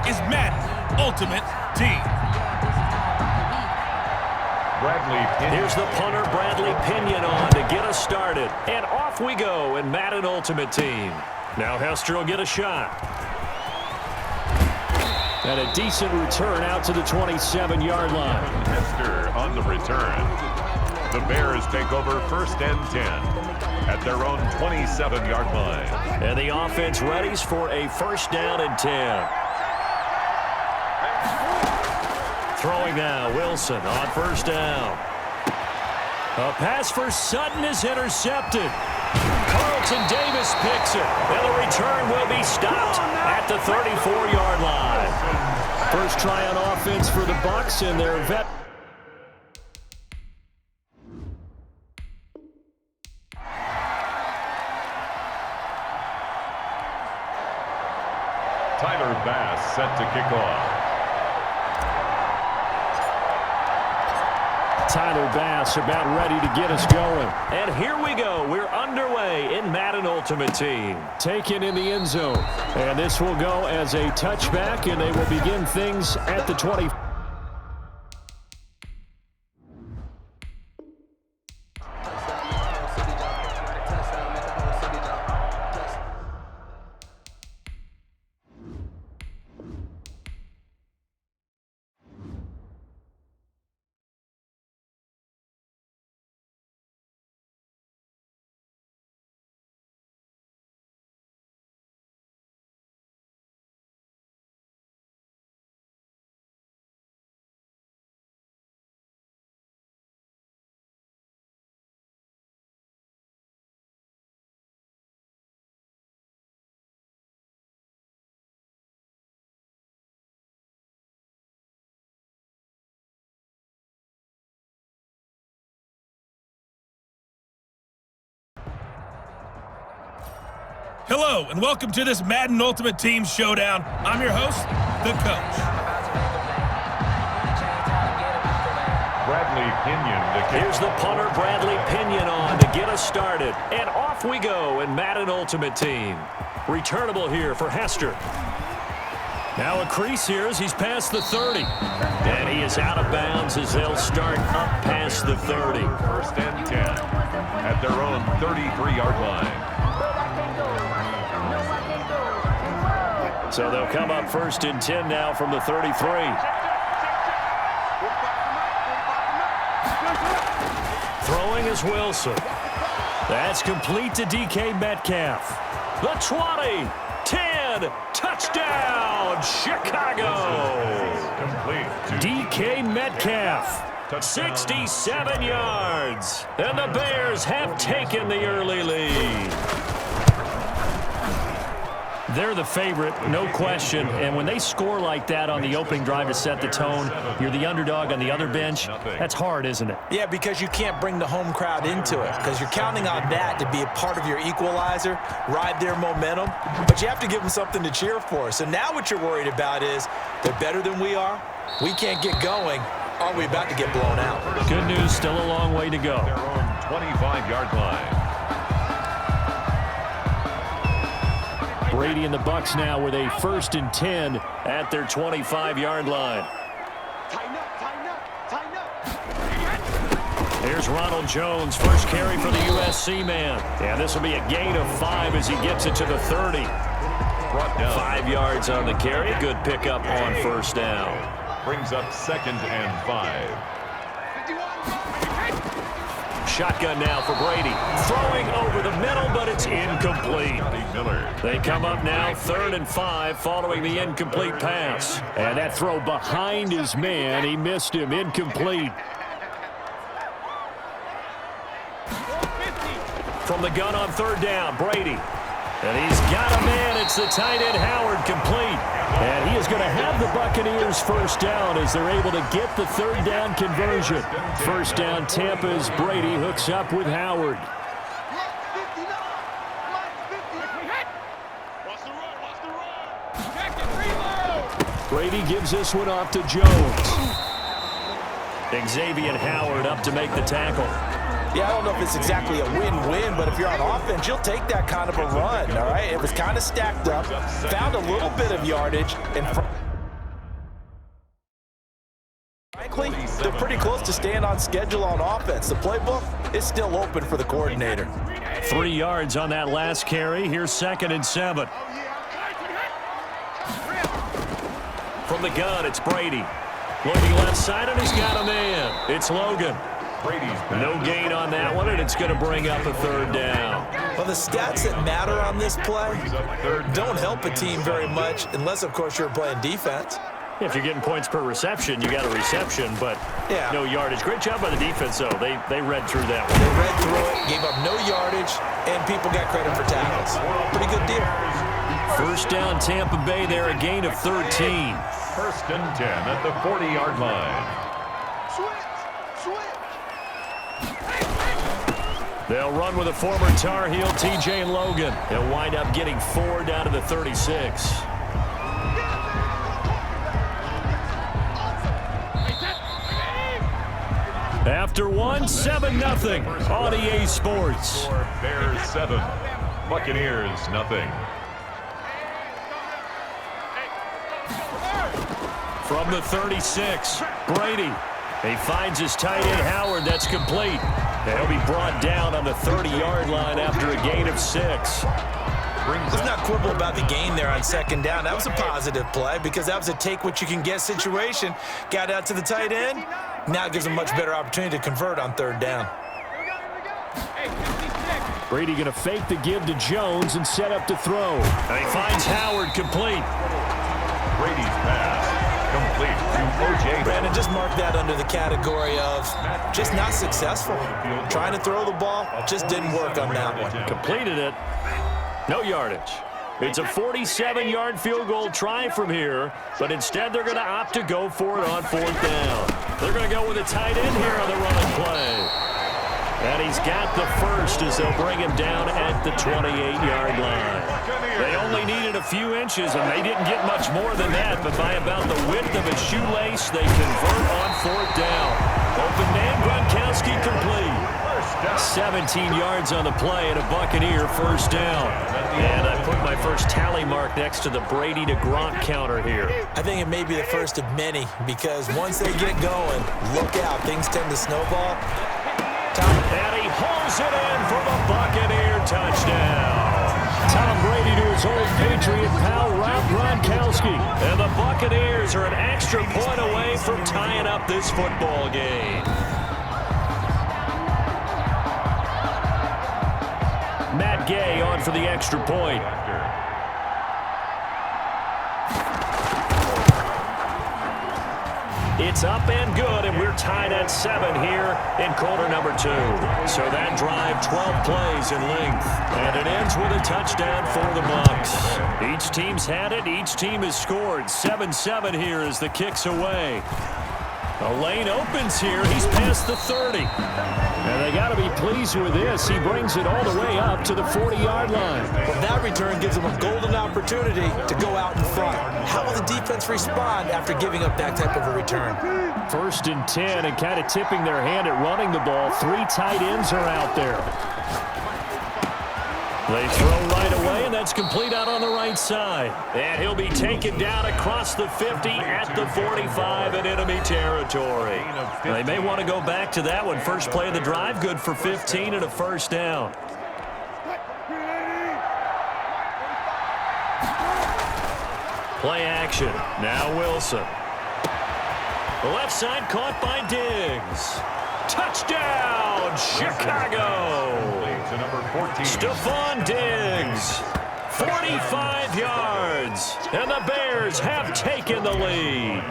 is Madden Ultimate Team. Here's the punter, Bradley Pinion, on to get us started. And off we go in Madden Ultimate Team. Now Hester will get a shot. And a decent return out to the 27-yard line. Hester on the return. The Bears take over 1st and 10 at their own 27-yard line. And the offense readies for a 1st down and 10. Throwing now, Wilson on 1st down. A pass for Sutton is intercepted. Carlton Davis picks it, and the return will be stopped at the 34-yard line. First try on offense for the Bucs, and their vet. Tyler Bass set to kick off. Tyler Bass about ready to get us going. And here we go. We're underway in Madden Ultimate Team. Taken in the end zone. And this will go as a touchback, and they will begin things at the 20. Hello, and welcome to this Madden Ultimate Team Showdown. I'm your host, the coach. Bradley Pinion to kick. Here's the punter, Bradley Pinion, on to get us started. And off we go in Madden Ultimate Team. Returnable here for Hester. Now a crease here as he's past the 30. And he is out of bounds as they'll start up past the 30. 1st and 10 at their own 33-yard line. So they'll come up 1st and 10 now from the 33. Throwing is Wilson. That's complete to DK Metcalf. The 20, 10, touchdown, Chicago. DK Metcalf, 67 yards. And the Bears have taken the early lead. They're the favorite, no question, and when they score like that on the opening drive to set the tone, you're the underdog on the other bench, that's hard, isn't it? Yeah, because you can't bring the home crowd into it, because you're counting on that to be a part of your equalizer, ride their momentum, but you have to give them something to cheer for. So now what you're worried about is they're better than we are, we can't get going, are we about to get blown out? Good news, still a long way to go. Their own 25-yard line. Brady and the Bucs now with a 1st and 10 at their 25-yard line. Here's Ronald Jones, first carry for the USC man. And this will be a gain of 5 as he gets it to the 30. 5 yards on the carry. Good pickup on 1st down. Brings up 2nd and 5. Shotgun now for Brady. Throwing over the middle, but it's incomplete. They come up now 3rd and 5 following the incomplete pass. And that throw behind his man. He missed him. Incomplete. From the gun on 3rd down, Brady. And he's got a man. It's the tight end, Howard, complete. And he is going to have the Buccaneers 1st down as they're able to get the 3rd down conversion. 1st down, Tampa's Brady hooks up with Howard. Brady gives this one off to Jones. Xavier Howard up to make the tackle. Yeah, I don't know if it's exactly a win-win, but if you're on offense, you'll take that kind of a run, all right? It was kind of stacked up, found a little bit of yardage in front. close to staying on schedule on offense. The playbook is still open for the coordinator. 3 yards on that last carry. Here's 2nd and 7. From the gun, it's Brady. Looking left side, and he's got a man. It's Logan. No gain on that one, and it's going to bring up a 3rd down. Well, the stats that matter on this play don't help a team very much unless, of course, you're playing defense. If you're getting points per reception, you got a reception, but no yardage. Great job by the defense, though. They read through that one. They read through it, gave up no yardage, and people got credit for tackles. Pretty good deal. 1st down, Tampa Bay there, a gain of 13. 1st and 10 at the 40-yard line. They'll run with a former Tar Heel, TJ Logan. He'll wind up getting 4 down to the 36. After 1, 7-0 on EA Sports. Bears 7, Buccaneers nothing. From the 36, Brady. He finds his tight end, Howard. That's complete. He'll be brought down on the 30-yard line after a gain of 6. Let's not quibble about the gain there on 2nd down. That was a positive play because that was a take-what-you-can-get situation. Got out to the tight end. Now it gives him a much better opportunity to convert on 3rd down. Brady going to fake the give to Jones and set up to throw. And he finds Howard complete. Brady's pass complete to O.J. Brandon, just mark that under the category of just not successful. Trying to throw the ball, just didn't work on that one. Completed it. No yardage. It's a 47-yard field goal try from here, but instead they're going to opt to go for it on 4th down. They're going to go with a tight end here on the running play. And he's got the first as they'll bring him down at the 28-yard line. They only needed a few inches, and they didn't get much more than that, but by about the width of a shoelace, they convert on 4th down. Open man, Gronkowski complete. 17 yards on the play and a Buccaneer 1st down. And I put my first tally mark next to the Brady to Gronk counter here. I think it may be the first of many because once they get going, look out, things tend to snowball. And he holds it in for the Buccaneer touchdown. Tom Brady to his old Patriot pal, Rob Gronkowski. And the Buccaneers are an extra point away from tying up this football game. Matt Gay on for the extra point. It's up and good, and we're tied at 7 here in quarter number 2. So that drive, 12 plays in length. And it ends with a touchdown for the Bucs. Each team's had it. Each team has scored. 7-7 here as the kick's away. A lane opens here. He's past the 30. And they got to be pleased with this. He brings it all the way up to the 40-yard line. Well, that return gives them a golden opportunity to go out in front. How will the defense respond after giving up that type of a return? 1st and 10, and kind of tipping their hand at running the ball. 3 tight ends are out there. They throw right away, and that's complete out on the right side. And he'll be taken down across the 50 at the 45 in enemy territory. They may want to go back to that one. First play of the drive, good for 15 and a 1st down. Play action. Now Wilson. The left side caught by Diggs. Touchdown, Chicago. Stephon Diggs, 45 yards, and the Bears have taken the lead.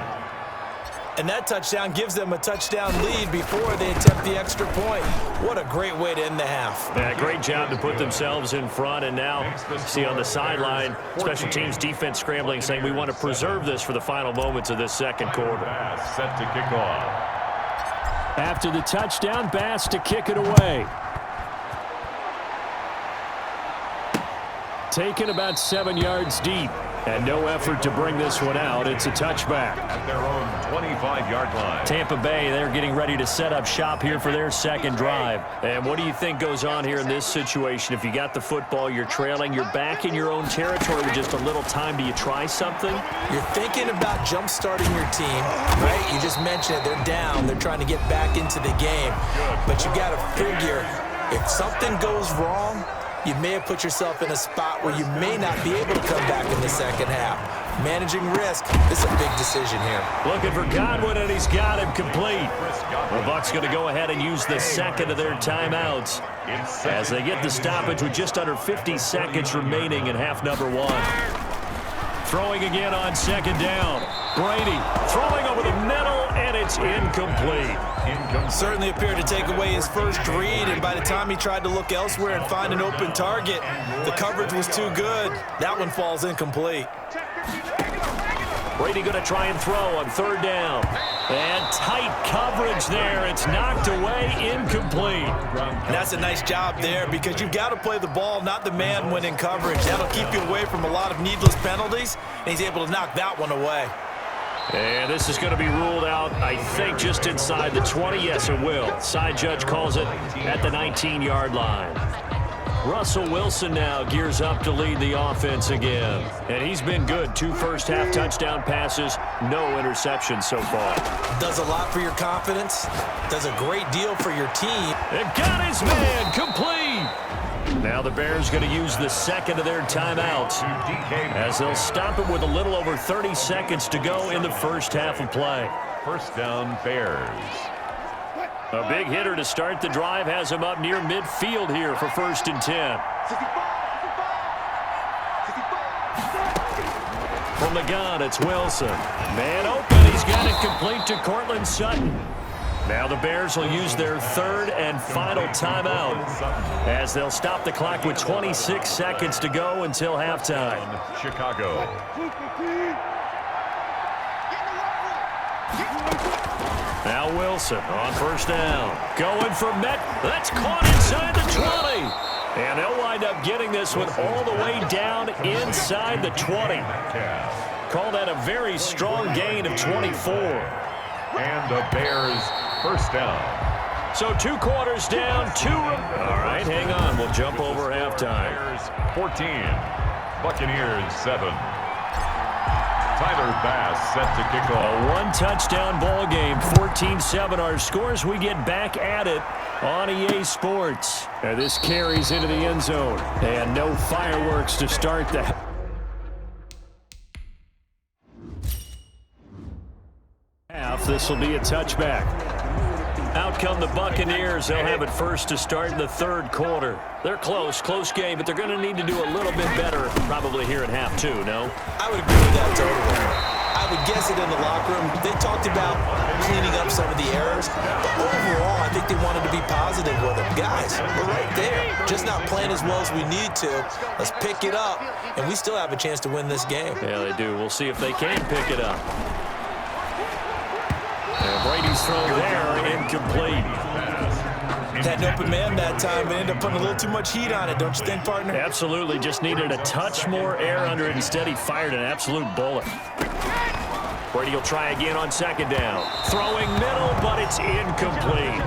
And that touchdown gives them a touchdown lead before they attempt the extra point. What a great way to end the half. Yeah, great job to put themselves in front, and now see on the sideline, special teams defense scrambling, saying we want to preserve this for the final moments of this 2nd quarter. Set to kick off. After the touchdown, Bass to kick it away. Taken about 7 yards deep. And no effort to bring this one out. It's a touchback. At their own 25-yard line. Tampa Bay, they're getting ready to set up shop here for their second drive. And what do you think goes on here in this situation? If you got the football, you're trailing, you're back in your own territory with just a little time. Do you try something? You're thinking about jump-starting your team, right? You just mentioned it. They're down. They're trying to get back into the game. But you got to figure, if something goes wrong, you may have put yourself in a spot where you may not be able to come back in the second half. Managing risk, this is a big decision here. Looking for Godwin, and he's got him complete. The Bucs going to go ahead and use the second of their timeouts as they get the stoppage with just under 50 seconds remaining in half number one. Throwing again on second down. Brady throwing over the middle, and it's incomplete. Certainly appeared to take away his first read, and by the time he tried to look elsewhere and find an open target, the coverage was too good. That one falls incomplete. Brady going to try and throw on third down. And tight coverage there. It's knocked away, incomplete. And that's a nice job there because you've got to play the ball, not the man when in coverage. That'll keep you away from a lot of needless penalties, and he's able to knock that one away. And this is going to be ruled out, I think, just inside the 20. Yes, it will. Side judge calls it at the 19-yard line. Russell Wilson now gears up to lead the offense again. And he's been good. 2 first-half touchdown passes, no interceptions so far. Does a lot for your confidence. Does a great deal for your team. And got his man complete. Now the Bears going to use the second of their timeouts as they'll stop it with a little over 30 seconds to go in the first half of play. First down, Bears. A big hitter to start the drive has him up near midfield here for 1st and 10. From the gun, it's Wilson. Man open, he's got it complete to Cortland Sutton. Now the Bears will use their third and final timeout as they'll stop the clock with 26 seconds to go until halftime. Chicago. Now Wilson on first down. Going for Met. That's caught inside the 20. And they'll wind up getting this one all the way down inside the 20. Call that a very strong gain of 24. And the Bears first down. So 2 quarters down, 2. All right, hang on. We'll jump over halftime. Bears 14. Buccaneers 7. Tyler Bass set to kick off. A 1-touchdown ball game, 14-7 our scores. We get back at it on EA Sports. And this carries into the end zone. And no fireworks to start the half. This will be a touchback. Out come the Buccaneers. They'll have it first to start in the third quarter. They're close game, but they're going to need to do a little bit better probably here in half 2, no? I would agree with that totally. I would guess it in the locker room. They talked about cleaning up some of the errors, but overall, I think they wanted to be positive with them. Guys, we're right there. Just not playing as well as we need to. Let's pick it up, and we still have a chance to win this game. Yeah, they do. We'll see if they can pick it up. And Brady's throw there, incomplete. Had an open man that time, but ended up putting a little too much heat on it, don't you think, partner? Absolutely. Just needed a touch more air under it. Instead, he fired an absolute bullet. Brady will try again on second down. Throwing middle, but it's incomplete.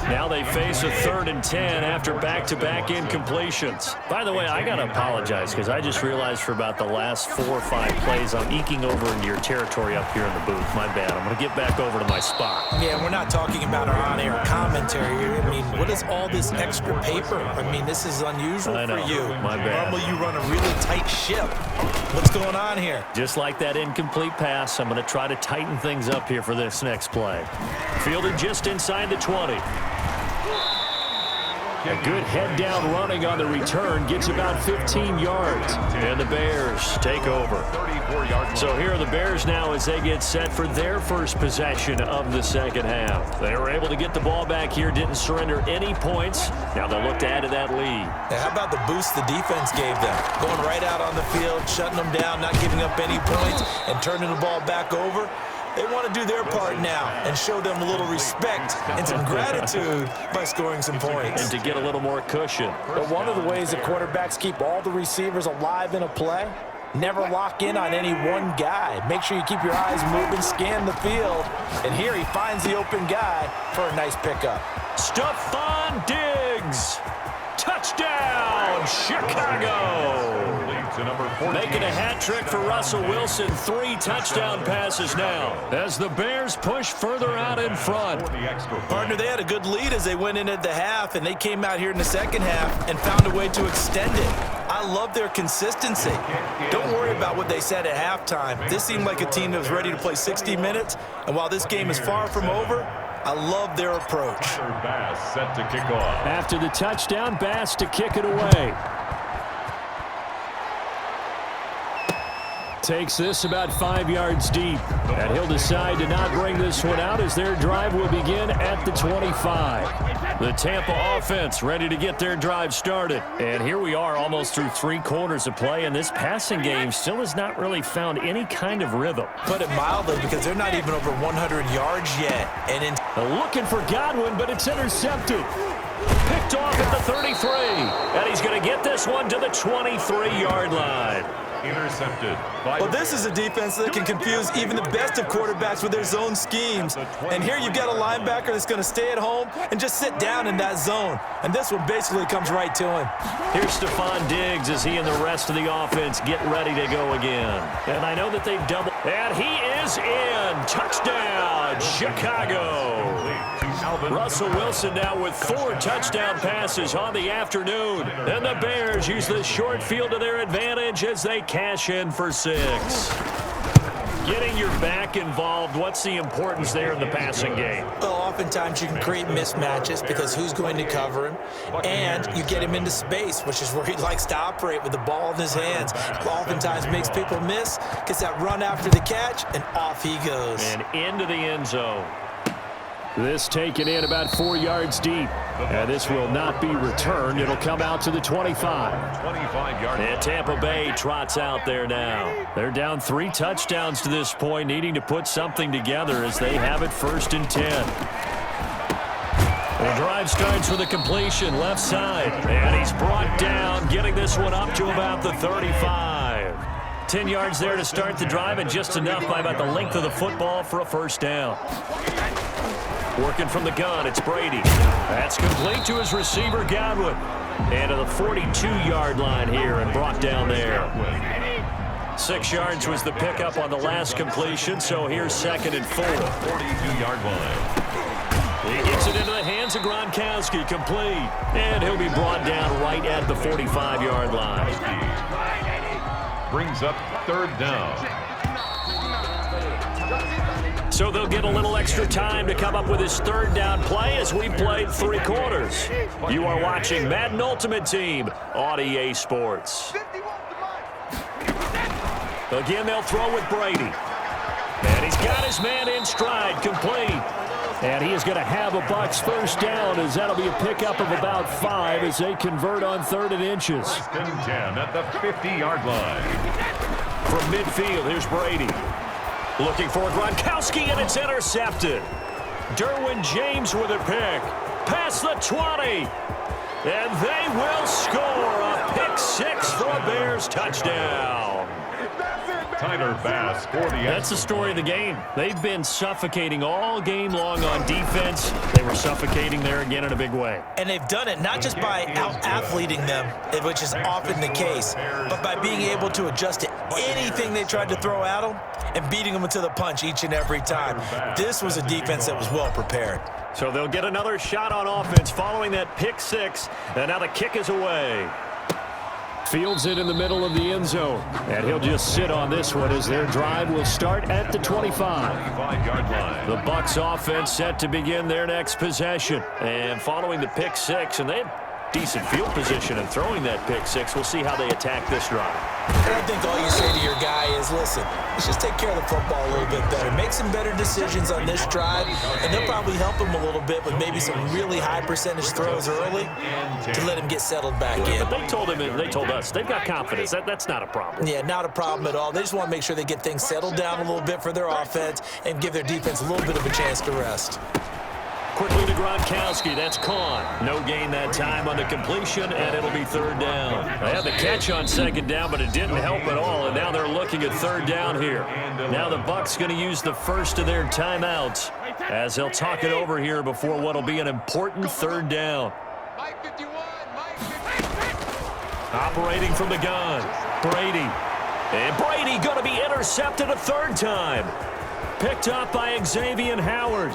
Now they face a 3rd and 10 after back-to-back incompletions. By the way, I got to apologize because I just realized for about the last 4 or 5 plays I'm eking over into your territory up here in the booth. My bad. I'm going to get back over to my spot. Yeah, we're not talking about our on-air commentary here. I mean, what is all this extra paper? I mean, this is unusual for you. My bad. Normally you run a really tight ship. What's going on here? Just like that incomplete pass, I'm going to try to tighten things up here for this next play. Fielded just inside the 20. A good head-down running on the return gets about 15 yards. And the Bears take over. So here are the Bears now as they get set for their first possession of the second half. They were able to get the ball back here, didn't surrender any points. Now they'll look to add to that lead. Now, how about the boost the defense gave them? Going right out on the field, shutting them down, not giving up any points, and turning the ball back over. They want to do their part now and show them a little respect and some gratitude by scoring some points. And to get a little more cushion. But one of the ways the quarterbacks keep all the receivers alive in a play Never lock in on any one guy. Make sure you keep your eyes moving, scan the field. And here he finds the open guy for a nice pickup. Stephon Diggs. Touchdown, Chicago. Making a hat trick for Russell Wilson. 3 touchdown passes now as the Bears push further out in front. Partner, they had a good lead as they went in at the half, and they came out here in the second half and found a way to extend it. I love their consistency. Don't worry about what they said at halftime. This seemed like a team that was ready to play 60 minutes, and while this game is far from over, I love their approach. Bass set to kick off. After the touchdown, Bass to kick it away. Takes this about 5 yards deep. And he'll decide to not bring this one out as their drive will begin at the 25. The Tampa offense ready to get their drive started. And here we are almost through 3 quarters of play, and this passing game still has not really found any kind of rhythm. Put it mildly, because they're not even over 100 yards yet. And looking for Godwin, but it's intercepted. Picked off at the 33. And he's going to get this one to the 23-yard line. Intercepted. Well, this is a defense that can confuse even the best of quarterbacks with their zone schemes. And here you've got a linebacker that's going to stay at home and just sit down in that zone. And this one basically comes right to him. Here's Stephon Diggs as he and the rest of the offense get ready to go again. And I know that they've doubled. And he is in. Touchdown, Chicago. Russell Wilson now with 4 touchdown passes on the afternoon. And the Bears use the short field to their advantage as they cash in for 6. Getting your back involved, what's the importance there in the passing game? Well, oftentimes you can create mismatches because who's going to cover him, and you get him into space, which is where he likes to operate with the ball in his hands. Oftentimes makes people miss, gets that run after the catch, and off he goes. And into the end zone. This taken in about 4 yards deep. And this will not be returned. It'll come out to the 25. 25-yard. And Tampa Bay trots out there now. They're down 3 touchdowns to this point, needing to put something together as they have it 1st and 10. The drive starts with a completion left side. And he's brought down, getting this one up to about the 35. 10 yards there to start the drive, and just enough by about the length of the football for a 1st down. Working from the gun, it's Brady. That's complete to his receiver, Godwin. And to the 42-yard line here and brought down there. 6 yards was the pickup on the last completion, so here's 2nd and 4. 42-yard line. He gets it into the hands of Gronkowski, complete. And he'll be brought down right at the 45-yard line. Brings up 3rd down. So they'll get a little extra time to come up with his 3rd down play as we played 3 quarters. You are watching Madden Ultimate Team on EA Sports. Again, they'll throw with Brady. And he's got his man in stride, complete. And he is going to have a Bucs 1st down, as that'll be a pickup of about 5 as they convert on 3rd and inches. 1st and 10 at the 50-yard line. From midfield, here's Brady. Looking for Gronkowski, and it's intercepted. Derwin James with a pick. Past the 20. And they will score a pick 6 for a Bears touchdown. Tyler Bass for the That's the story of the game. They've been suffocating all game long on defense. They were suffocating there again in a big way. And they've done it not just by out-athleting them, which is often the case, but by being able to adjust to anything they tried to throw at them and beating them to the punch each and every time. This was a defense that was well prepared. So they'll get another shot on offense following that pick 6, and now the kick is away. Fields it in the middle of the end zone, and he'll just sit on this one as their drive will start at the 25. 25-yard line. The Bucs offense set to begin their next possession, and following the pick 6, and they had decent field position and throwing that pick 6. We'll see how they attack this drive. And I think all you say to your guy is, listen, let's just take care of the football a little bit better. Make some better decisions on this drive, and they'll probably help him a little bit with maybe some really high percentage throws early to let him get settled back in. But they told us, they've got confidence. That's not a problem. Yeah, not a problem at all. They just want to make sure they get things settled down a little bit for their offense and give their defense a little bit of a chance to rest. quickly to Gronkowski. That's caught. No gain that time on the completion, and it'll be third down. They had the catch on second down, but it didn't help at all, and now they're looking at third down here. Now the Bucs going to use the first of their timeouts as they'll talk it over here before what will be an important third down. Operating from the gun, Brady. And Brady going to be intercepted a third time. Picked up by Xavier Howard.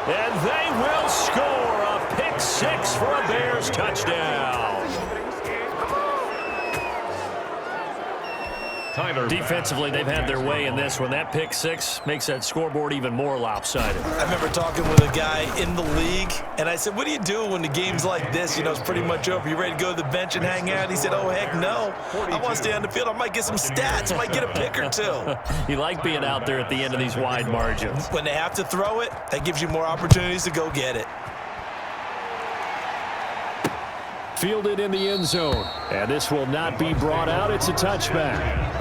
And they will score a pick six for a Bears touchdown. Defensively, they've had their way in this one. That pick six makes that scoreboard even more lopsided. I remember talking with a guy in the league, and I said, what do you do when the game's like this? You know, it's pretty much over. You ready to go to the bench and hang out? He said, oh, heck no. I want to stay on the field. I might get some stats. I might get a pick or two. You like being out there at the end of these wide margins. When they have to throw it, that gives you more opportunities to go get it. Fielded in the end zone. And this will not be brought out. It's a touchback.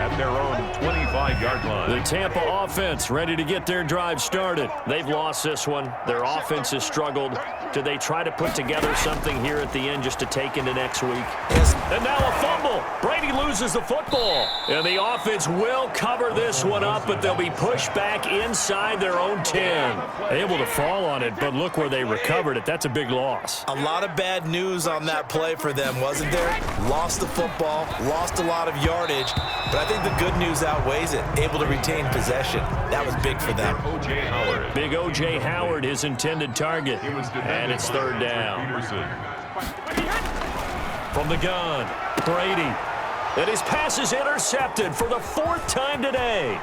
At their own 25-yard line. The Tampa offense ready to get their drive started. They've lost this one. Their offense has struggled. Do they try to put together something here at the end just to take into next week? Yes. And now a fumble. Brady loses the football. And the offense will cover this one up, but they'll be pushed back inside their own 10. Able to fall on it, but look where they recovered it. That's a big loss. A lot of bad news on that play for them, wasn't there? Lost the football, lost a lot of yardage, but I think the good news outweighs it. Able to retain possession. That was big for them. Big O.J. Howard, his intended target. And it's third down. From the gun, Brady. And his pass is intercepted for the fourth time today.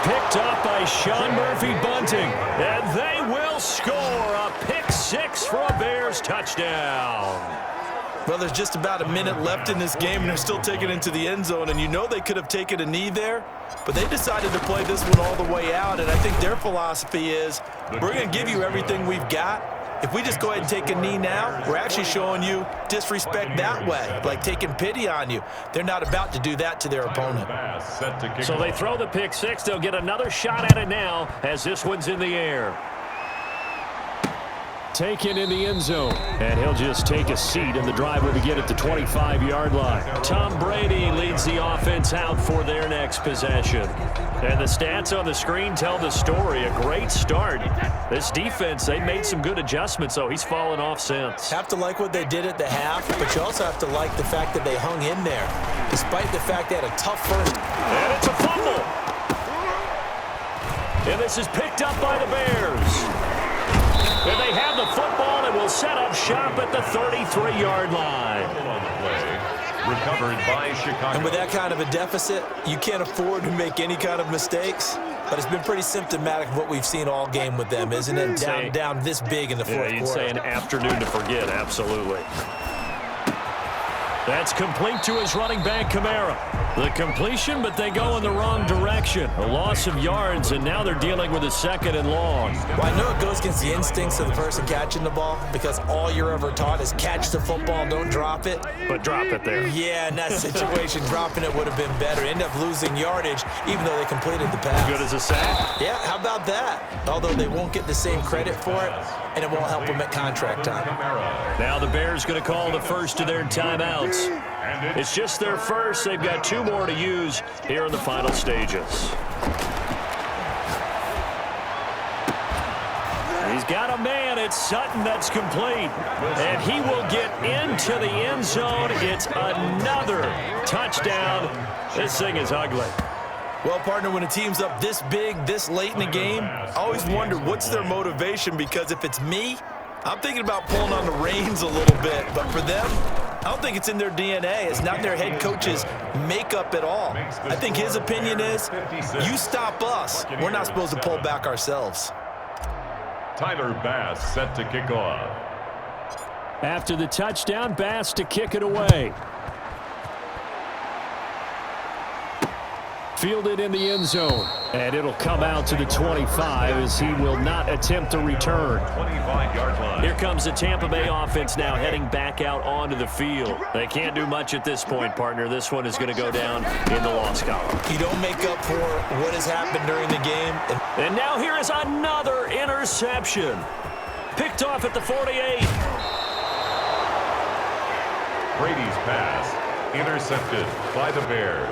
Picked up by Sean Murphy-Bunting. And they will score a pick six for a Bears touchdown. Well, there's just about a minute left in this game, and they're still taking it into the end zone. And you know they could have taken a knee there, but they decided to play this one all the way out. And I think their philosophy is, we're going to give you everything we've got. If we just go ahead and take a knee now, we're actually showing you disrespect that way, like taking pity on you. They're not about to do that to their opponent. So they throw the pick six. They'll get another shot at it now as this one's in the air. Taken in the end zone, and he'll just take a seat, and the drive will begin at the 25-yard line. Tom Brady leads the offense out for their next possession. And the stats on the screen tell the story. A great start. This defense, they made some good adjustments, though. He's fallen off since. Have to like what they did at the half, but you also have to like the fact that they hung in there, despite the fact they had a tough first. And it's a fumble. And this is picked up by the Bears. And they have the football and will set up shop at the 33-yard line. Recovered by Chicago. And with that kind of a deficit, you can't afford to make any kind of mistakes. But it's been pretty symptomatic of what we've seen all game with them, isn't it? Down this big in the fourth quarter. You'd say an afternoon to forget, absolutely. That's complete to his running back, Kamara. The completion, but they go in the wrong direction. A loss of yards, and now they're dealing with a second and long. Well, I know it goes against the instincts of the person catching the ball because all you're ever taught is catch the football, don't drop it. But drop it there. Yeah, in that situation, dropping it would have been better. End up losing yardage, even though they completed the pass. Good as a sack. Yeah, how about that? Although they won't get the same credit for it, and it won't help them at contract time. Now the Bears going to call the first of their timeouts. It's just their first. They've got two more to use here in the final stages. He's got a man. It's Sutton that's complete. And he will get into the end zone. It's another touchdown. This thing is ugly. Well, partner, when a team's up this big, this late in the game, I always wonder what's their motivation, because if it's me, I'm thinking about pulling on the reins a little bit. But for them, I don't think it's in their DNA. It's not their head coach's makeup at all. I think his opinion is, you stop us, we're not supposed to pull back ourselves. Tyler Bass set to kick off. After the touchdown, Bass to kick it away. Fielded in the end zone, and it'll come out to the 25 as he will not attempt to return. 25-yard line. Here comes the Tampa Bay offense now heading back out onto the field. They can't do much at this point, partner. This one is going to go down in the loss column. You don't make up for what has happened during the game. And now here is another interception. Picked off at the 48. Brady's pass intercepted by the Bears.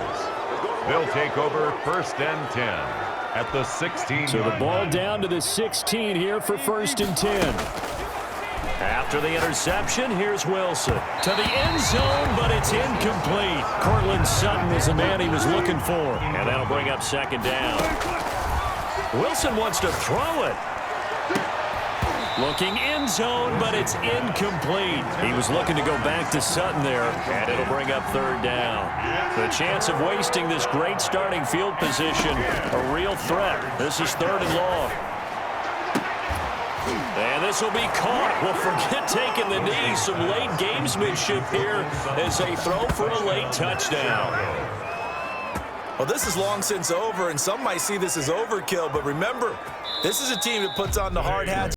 They'll take over 1st and 10 at the 16. So the ball down to the 16 here for 1st and 10. After the interception, here's Wilson. To the end zone, but it's incomplete. Cortland Sutton is the man he was looking for. And that'll bring up 2nd down. Wilson wants to throw it. Looking end zone, but it's incomplete. He was looking to go back to Sutton there, and it'll bring up 3rd down. The chance of wasting this great starting field position, a real threat. This is 3rd and long. And this will be caught. Well, forget taking the knee. Some late gamesmanship here as they throw for a late touchdown. Well, this is long since over, and some might see this as overkill, but remember, this is a team that puts on the hard hats.